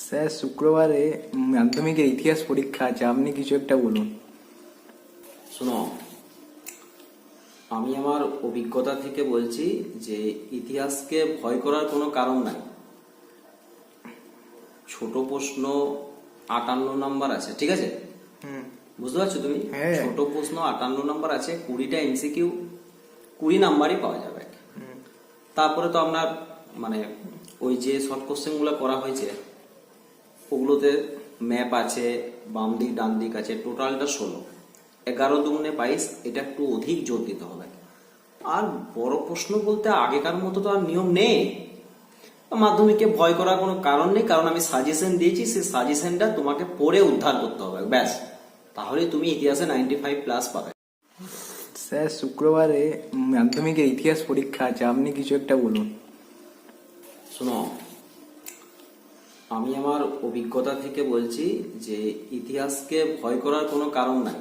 Sir শুক্রবারে মাধ্যমিকের ইতিহাস পরীক্ষা আছে, আপনি কিছু একটা বলুন। শোনো, আমি আমার অভিজ্ঞতা থেকে বলছি যে ইতিহাসকে ভয় করার কোনো কারণ নাই। ছোট প্রশ্ন 58 নাম্বার আছে, ঠিক আছে? বুঝতে পারছো তুমি? হ্যাঁ। ছোট প্রশ্ন 58 নাম্বার আছে, 20টা এমসিকিউ, 20 নাম্বারই পাওয়া যাবে। তারপরে তো আপনার মানে ওই যে শর্ট কোশ্চেন গুলো করা হয়েছে ওগুলোতে ম্যাপ আছে, বাম দিক ডান দিক আছে, টোটালটা 16। 11 দুগুণে 22, এটা একটু অধিক জোর দিতে হবে। আর বড় প্রশ্ন বলতে আগেকার মতো তো আর নিয়ম নেই। মাধ্যমিককে ভয় করার কোনো কারণ নেই, কারণ আমি সাজেশন দিয়েছি, সেই সাজেশনটা তোমাকে পড়ে উদ্ধার করতে হবে, ব্যাস। তাহলে তুমি ইতিহাসে 95+ পাবে। স্যার শুক্রবারে মাধ্যমিকের ইতিহাস পরীক্ষা আছে, আপনি কিছু একটা বলুন। শোনো, আমি আমার অভিজ্ঞতা থেকে বলছি যে ইতিহাসকে ভয় করার কোনো কারণ নাই।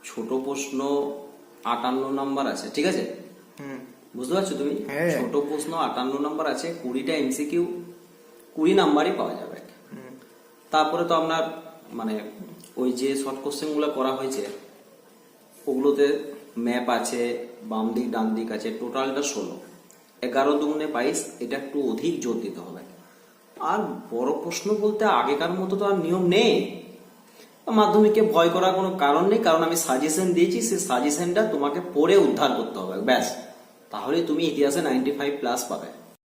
ছোট প্রশ্ন 58 নাম্বার আছে, ঠিক আছে? বুঝতে পারছো তুমি? হ্যাঁ। ছোট প্রশ্ন 58 নাম্বার আছে, 20টা এমসিকিউ, 20 নাম্বারই পাওয়া যাবে। তারপরে তো আপনার মানে ওই যে শর্ট কোশ্চেন গুলো করা হয়েছে ওগুলোতে ম্যাপ আছে, বাম দিক ডান দিক আছে, টোটালটা 16। 11 দুগুণে 22, এটা একটু অধিক জোর দিতে হবে। আর বড় প্রশ্ন বলতে আগেকার মতো তো আর নিয়ম নেই। মাধ্যমিককে ভয় করার কোনো কারণ নেই, কারণ আমি সাজেশন দিয়েছি, সেই সাজেশনটা তোমাকে পড়ে উদ্ধার করতে হবে, ব্যাস। তাহলে তুমি ইতিহাসে 95+ পাবে।